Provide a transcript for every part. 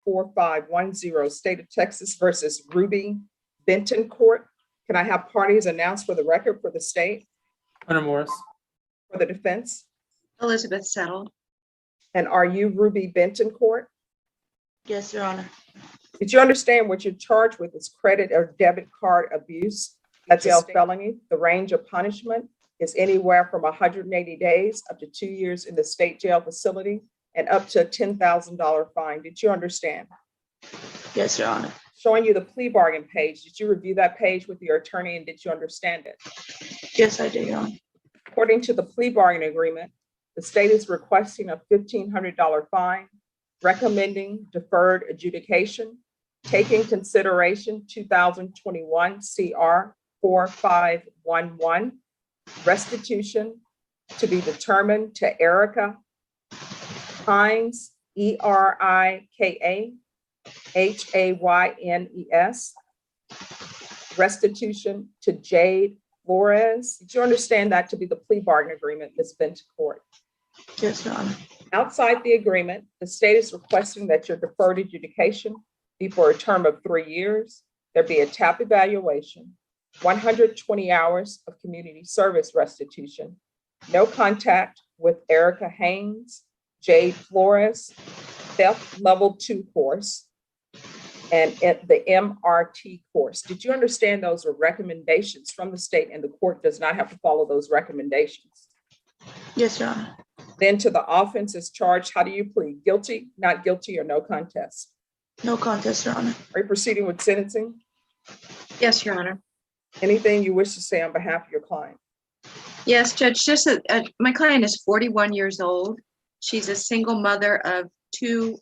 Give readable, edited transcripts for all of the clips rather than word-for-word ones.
4510, State of Texas versus Ruby Benton Court. Can I have parties announced for the record for the state, Hunter Morris. for the defense? Elizabeth Settle. And are you Ruby Benton Court? Yes, Your Honor. Did you understand what you're charged with is credit or debit card abuse? That's a felony. The range of punishment is anywhere from 180 days up to 2 years in the state jail facility and up to a $10,000 fine. Did you understand? Yes, Your Honor. Showing you the plea bargain page. Did you review that page with your attorney and did you understand it? Yes, I did, Your Honor. According to the plea bargain agreement, the state is requesting a $1,500 fine, recommending deferred adjudication, taking consideration 2021 CR 4511, restitution to be determined to Erica Hines, ERIKA HAYNES, restitution to Jade Flores. Did you understand that to be the plea bargain agreement, Ms. Benton Court? Yes, Your Honor. Outside the agreement, the state is requesting that your deferred adjudication be for a term of 3 years. There be a TAP evaluation, 120 hours of community service restitution, no contact with Erica Haynes, Jade Flores, theft level 2 course, and the MRT course. Did you understand those are recommendations from the state and the court does not have to follow those recommendations? Yes, Your Honor. Then to the offense is charged, how do you plead? Guilty, not guilty, or no contest? No contest, Your Honor. Are you proceeding with sentencing? Yes, Your Honor. Anything you wish to say on behalf of your client? Yes, Judge, my client is 41 years old. She's a single mother of two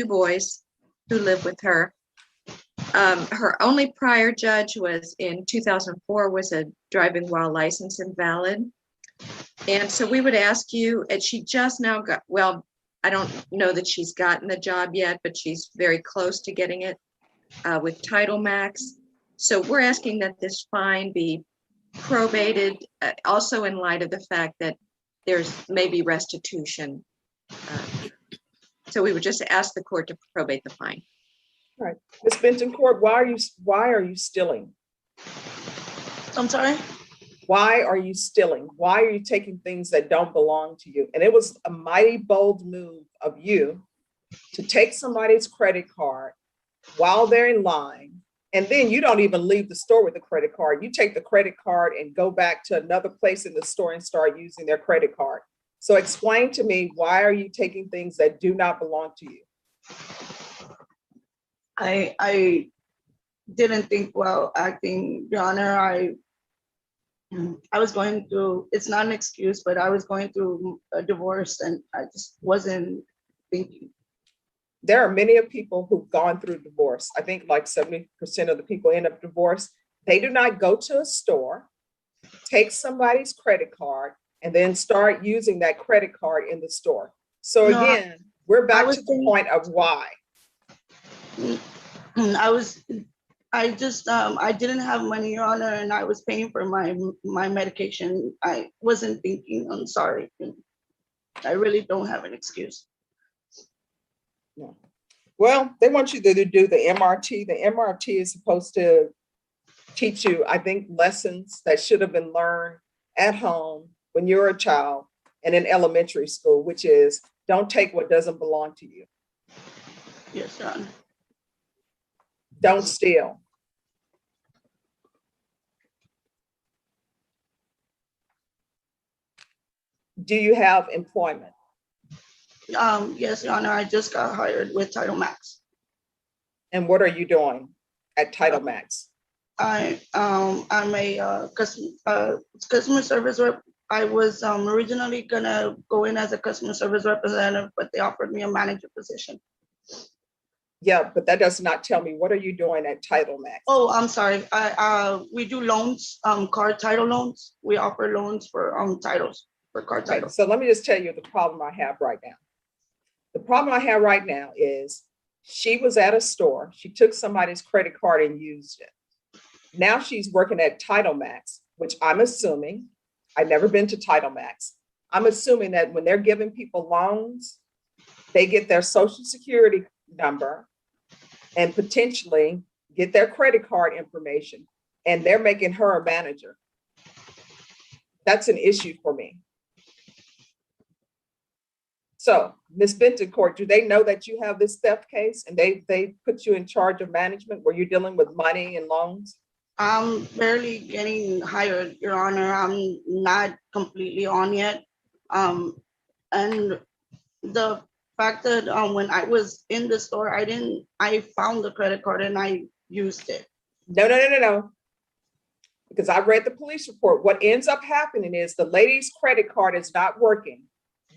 boys who live with her. Her only prior judge was in 2004, was a driving while license invalid. And so we would ask you, and she just now got, well, I don't know that she's gotten the job yet, but she's very close to getting it with Title Max. So we're asking that this fine be probated, also in light of the fact that there's maybe restitution. So we would just ask the court to probate the fine. All right, Ms. Benton Court, why are you stealing? I'm sorry? Why are you stealing? Why are you taking things that don't belong to you? And it was a mighty bold move of you to take somebody's credit card while they're in line. And then you don't even leave the store with the credit card. You take the credit card and go back to another place in the store and start using their credit card. So explain to me, why are you taking things that do not belong to you? I didn't think well acting, Your Honor. I was going through, it's not an excuse, but I was going through a divorce and I just wasn't thinking. There are many of people who've gone through divorce. I think like 70% of the people end up divorced. They do not go to a store, take somebody's credit card, and then start using that credit card in the store. So again, we're back to the point of why. I didn't have money, Your Honor, and I was paying for my medication. I wasn't thinking, I'm sorry. I really don't have an excuse. No. Well, they want you to do the MRT. The MRT is supposed to teach you, I think, lessons that should have been learned at home when you're a child and in elementary school, which is don't take what doesn't belong to you. Yes, Your Honor. Don't steal. Do you have employment? Yes, Your Honor, I just got hired with Title Max. And what are you doing at Title Max? I'm a customer service rep. I was originally gonna go in as a customer service representative, but they offered me a manager position. Yeah, but that does not tell me, what are you doing at Title Max? Oh, I'm sorry. We do loans, car title loans. We offer loans for titles, for car titles. So let me just tell you the problem I have right now. The problem I have right now is she was at a store. She took somebody's credit card and used it. Now she's working at Title Max, which I'm assuming, I've never been to Title Max. I'm assuming that when they're giving people loans, they get their social security number and potentially get their credit card information, and they're making her a manager. That's an issue for me. So, Ms. Bentoncourt, do they know that you have this theft case and they put you in charge of management where you're dealing with money and loans? I'm barely getting hired, Your Honor. I'm not completely on yet. And the fact that when I was in the store, I found the credit card and I used it. No. Because I read the police report. What ends up happening is the lady's credit card is not working.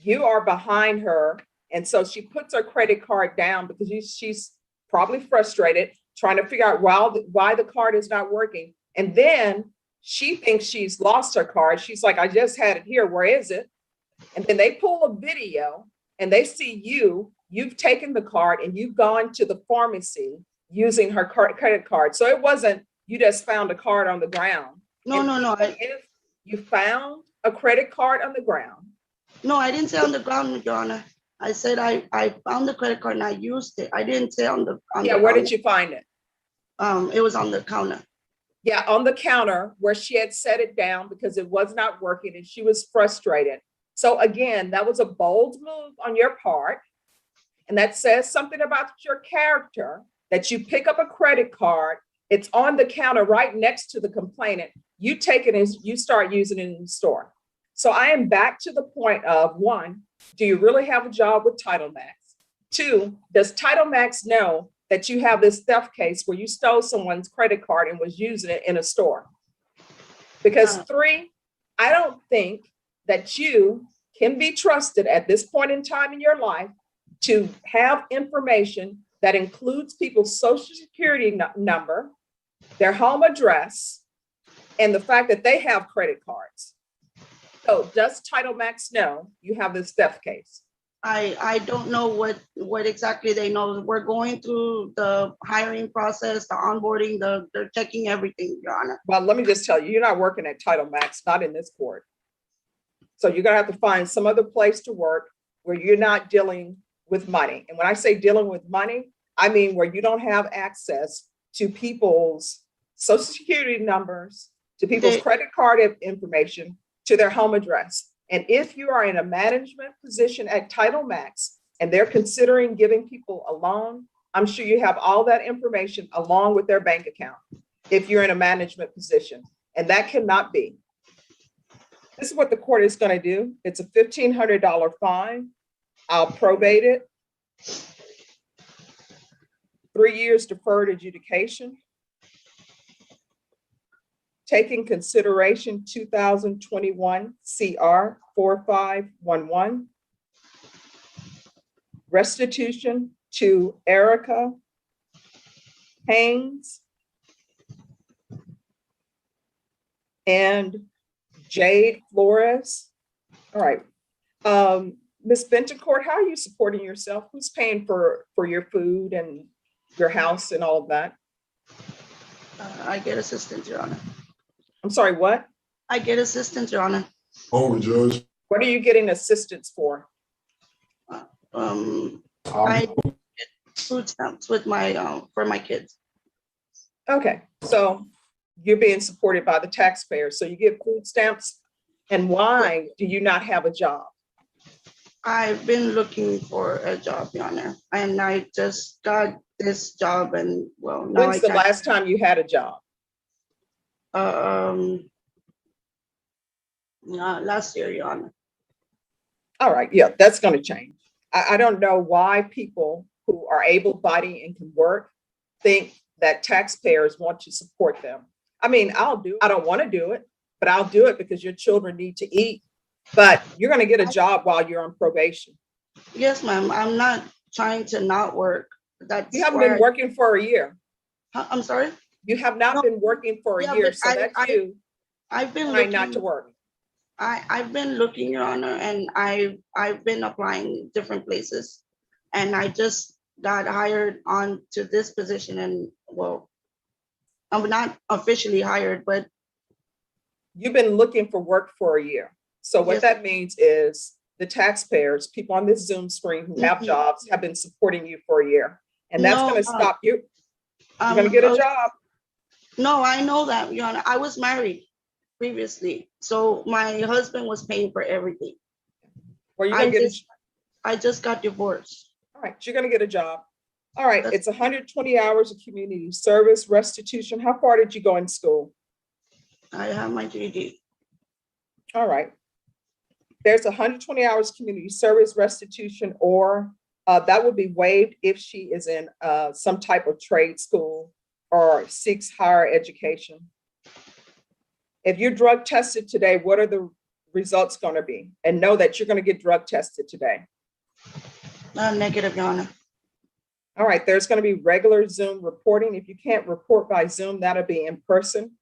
You are behind her. And so she puts her credit card down because she's probably frustrated, trying to figure out why the card is not working. And then she thinks she's lost her card. She's like, I just had it here. Where is it? And then they pull a video and they see you've taken the card and you've gone to the pharmacy using her credit card. So it wasn't, you just found a card on the ground. No. If you found a credit card on the ground. No, I didn't say on the ground, Your Honor. I said I found the credit card and I used it. I didn't say on the Where did you find it? It was on the counter. Yeah, on the counter where she had set it down because it was not working and she was frustrated. So again, that was a bold move on your part. And that says something about your character, that you pick up a credit card, it's on the counter right next to the complainant. You take it and you start using it in the store. So I am back to the point of, one, do you really have a job with Title Max? Two, does Title Max know that you have this theft case where you stole someone's credit card and was using it in a store? Because three, I don't think that you can be trusted at this point in time in your life to have information that includes people's social security number, their home address, and the fact that they have credit cards. So does Title Max know you have this theft case? I don't know what exactly they know. We're going through the hiring process, the onboarding, they're checking everything, Your Honor. Well, let me just tell you, you're not working at Title Max, not in this court. So you're gonna have to find some other place to work where you're not dealing with money. And when I say dealing with money, I mean where you don't have access to people's social security numbers, to people's credit card information, to their home address. And if you are in a management position at Title Max and they're considering giving people a loan, I'm sure you have all that information along with their bank account if you're in a management position. And that cannot be. This is what the court is going to do. It's a $1,500 fine. I'll probate it. 3 years deferred adjudication. Taking consideration 2021 CR 4511. Restitution to Erica Haynes and Jade Flores. All right. Ms. Bentoncourt, how are you supporting yourself? Who's paying for your food and your house and all of that? I get assistance, Your Honor. I'm sorry, what? I get assistance, Your Honor. Oh, Judge. What are you getting assistance for? I get food stamps with my for my kids. Okay, so you're being supported by the taxpayers. So you get food stamps. And why do you not have a job? I've been looking for a job, Your Honor, and I just got this job, and well, now When's the last time you had a job? Last year, Your Honor. All right, yeah, that's going to change. I don't know why people who are able-bodied and can work think that taxpayers want to support them. I mean, I don't want to do it, but I'll do it because your children need to eat. But you're going to get a job while you're on probation. Yes, ma'am. I'm not trying to not work. That's You haven't been working for a year. I'm sorry? You have not been working for a year, but so that's you I've been trying looking not to work. I've been looking, Your Honor, and I've been applying different places, and I just got hired on to this position, and well, I'm not officially hired, but You've been looking for work for a year. So what Yes. that means is the taxpayers, people on this Zoom screen who have jobs, have been supporting you for a year. And that's No, gonna stop you. You're gonna um, get a uh, job. No, I know that, Your Honor. I was married previously, so my husband was paying for everything. Or you're gonna get a, I just got divorced. all right, you're gonna get a job. All right, That's- it's 120 hours of community service restitution. How far did you go in school? I have my GED. All right. There's 120 hours community service restitution, or that would be waived if she is in some type of trade school or seeks higher education. If you're drug tested today, what are the results going to be? And know that you're going to get drug tested today. Negative, Your Honor. All right, there's going to be regular Zoom reporting. If you can't report by Zoom, that'll be in person.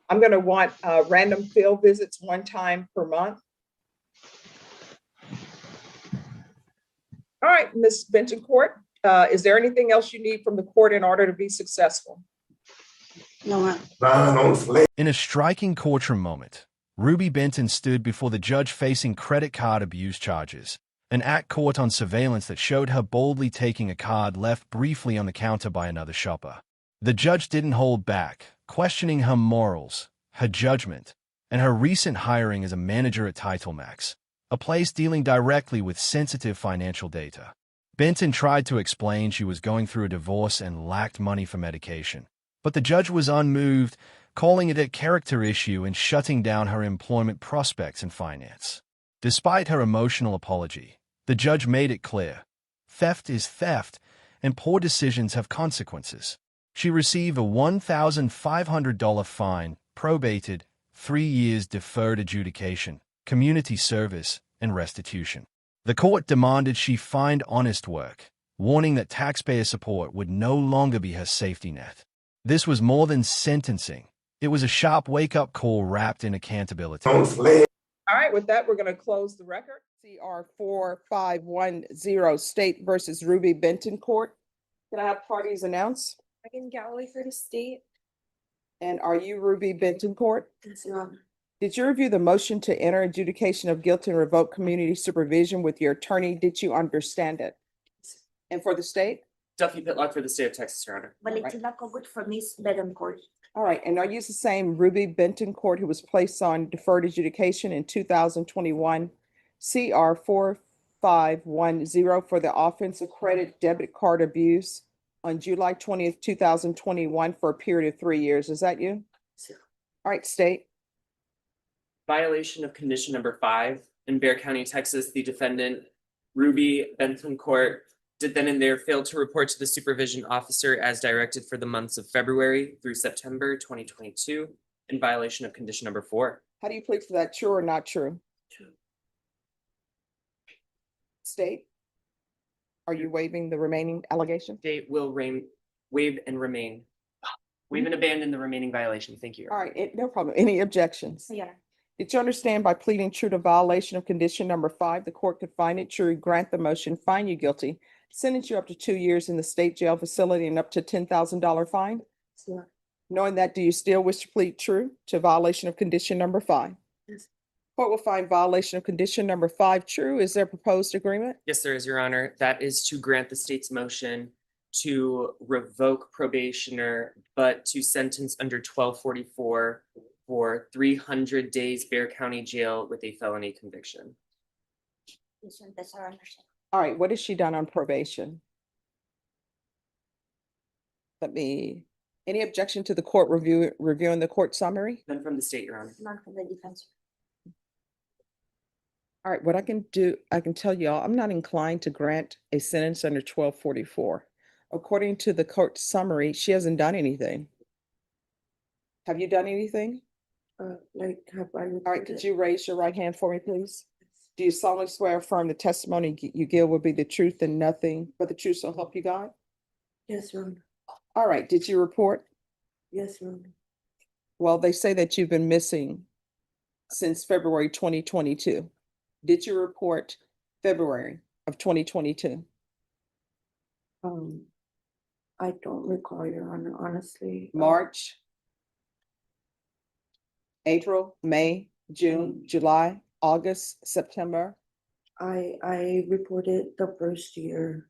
I'm going to want random field visits one time per month. All right, Ms. Benton-Court, is there anything else you need from the court in order to be successful? No, ma'am. In a striking courtroom moment, Ruby Benton stood before the judge facing credit card abuse charges, an act caught on surveillance that showed her boldly taking a card left briefly on the counter by another shopper. The judge didn't hold back, questioning her morals, her judgment, and her recent hiring as a manager at TitleMax, a place dealing directly with sensitive financial data. Benton tried to explain she was going through a divorce and lacked money for medication, but the judge was unmoved, calling it a character issue and shutting down her employment prospects in finance. Despite her emotional apology, the judge made it clear, theft is theft, and poor decisions have consequences. She received a $1,500 fine, probated, 3 years deferred adjudication, community service, and restitution. The court demanded she find honest work, warning that taxpayer support would no longer be her safety net. This was more than sentencing. It was a sharp wake-up call wrapped in accountability. All right, with that, we're going to close the record. CR 4510, State versus Ruby Benton-Court. Can I have parties announce? Megan Galloway for the state. And are you Ruby Benton-Court? Yes, Your Honor. Did you review the motion to enter adjudication of guilt and revoke community supervision with your attorney? Did you understand it? And for the state? Duffy Pitlock for the state of Texas, Your Honor. Valentina Kogut for Miss Betancourt. All right, and are you the same Ruby Benton-Court who was placed on deferred adjudication in 2021 CR 4510 for the offense of credit debit card abuse on July 20th, 2021 for a period of 3 years? Is that you? Sir. All right, state. Violation of condition number 5 in Bexar County, Texas, the defendant Ruby Benton-Court did then and there fail to report to the supervision officer as directed for the months of February through September 2022 in violation of condition number 4. How do you plead for that? True or not true? True. State. Are you waiving the remaining allegation? State will waive and remain. Waive and abandon the remaining violation. Thank you. Your All Honor. right, no problem. Any objections? Yeah. Did you understand by pleading true to violation of condition number 5, the court could find it true, grant the motion, find you guilty, sentence you up to 2 years in the state jail facility and up to $10,000 fine? Sir. Knowing that, do you still wish to plead true to violation of condition number 5? Yes. Court will find violation of condition number 5 true. Is there proposed agreement? Yes, there is, Your Honor. That is to grant the state's motion to revoke probationer, but to sentence under 1244 for 300 days Bexar County jail with a felony conviction. Yes, and that's our understanding. All right, what has she done on probation? Any objection to the court reviewing the court summary? None from the state, Your Honor. None from the defense. All right, what I can do, I can tell y'all, I'm not inclined to grant a sentence under 1244. According to the court summary, she hasn't done anything. Have you done anything? Have I? All right, could you raise your right hand for me, please? Do you solemnly swear or affirm the testimony you give will be the truth and nothing but the truth so help you God? Yes, Your Honor. All right, did you report? Yes, Your Honor. Well, they say that you've been missing since February 2022. Did you report February of 2022? I don't recall, Your Honor, honestly. March, April, May, June, July, August, September? I reported the first year.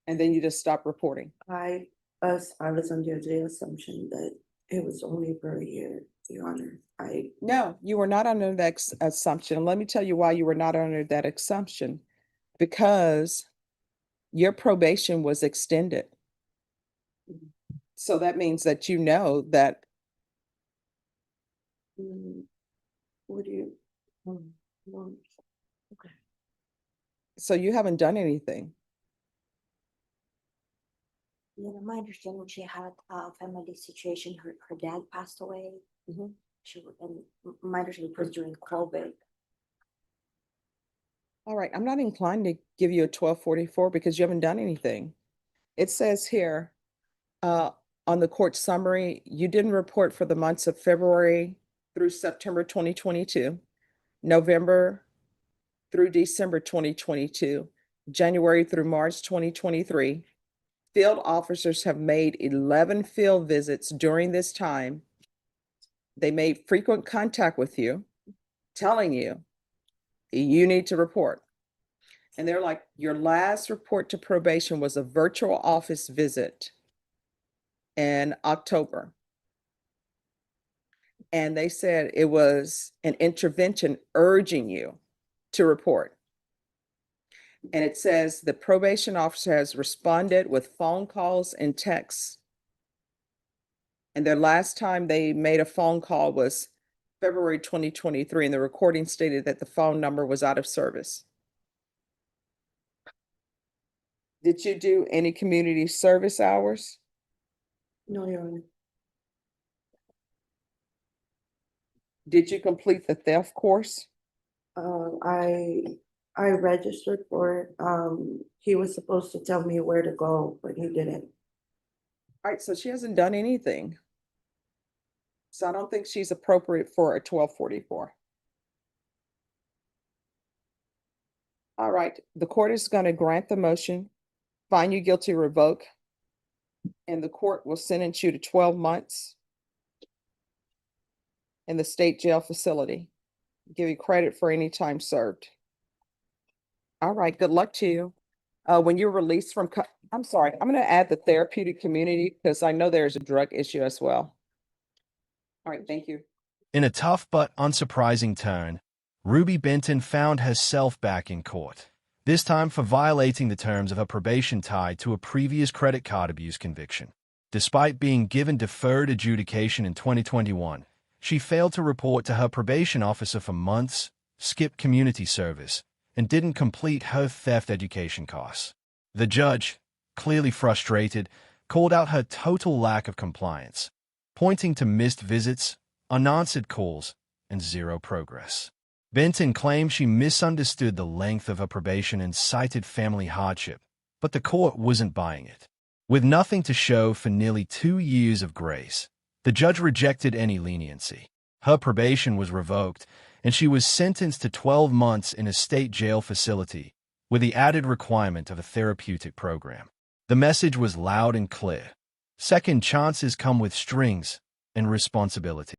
And then you just stopped reporting. I was under the assumption that it was only for a year, Your Honor. No, you were not under that assumption. Let me tell you why you were not under that assumption. Because your probation was extended. So that means that you know that. What do you? No. Okay. So you haven't done anything. Yeah, my understanding, she had a family situation. Her dad passed away. And my understanding was during COVID. All right, I'm not inclined to give you a 1244 because you haven't done anything. It says here, on the court summary, you didn't report for the months of February through September 2022, November through December 2022, January through March 2023. Field officers have made 11 field visits during this time. They made frequent contact with you, telling you you need to report. And they're like, your last report to probation was a virtual office visit in October. And they said it was an intervention urging you to report. And it says the probation officer has responded with phone calls and texts. And their last time they made a phone call was February 2023, and the recording stated that the phone number was out of service. Did you do any community service hours? No, Your Honor. Did you complete the theft course? I registered for it. He was supposed to tell me where to go, but he didn't. All right, so she hasn't done anything. So I don't think she's appropriate for a 1244. All right, the court is going to grant the motion, find you guilty, revoke, and the court will sentence you to 12 months in the state jail facility. Give you credit for any time served. All right, good luck to you. When you're released from, I'm sorry, I'm going to add the therapeutic community because I know there's a drug issue as well. All right, thank you. In a tough but unsurprising turn, Ruby Benton found herself back in court, this time for violating the terms of her probation tied to a previous credit card abuse conviction. Despite being given deferred adjudication in 2021, she failed to report to her probation officer for months, skipped community service, and didn't complete her theft education course. The judge, clearly frustrated, called out her total lack of compliance, pointing to missed visits, unanswered calls, and zero progress. Benton claimed she misunderstood the length of her probation and cited family hardship, but the court wasn't buying it. With nothing to show for nearly 2 years of grace, the judge rejected any leniency. Her probation was revoked, and she was sentenced to 12 months in a state jail facility with the added requirement of a therapeutic program. The message was loud and clear. Second chances come with strings and responsibility.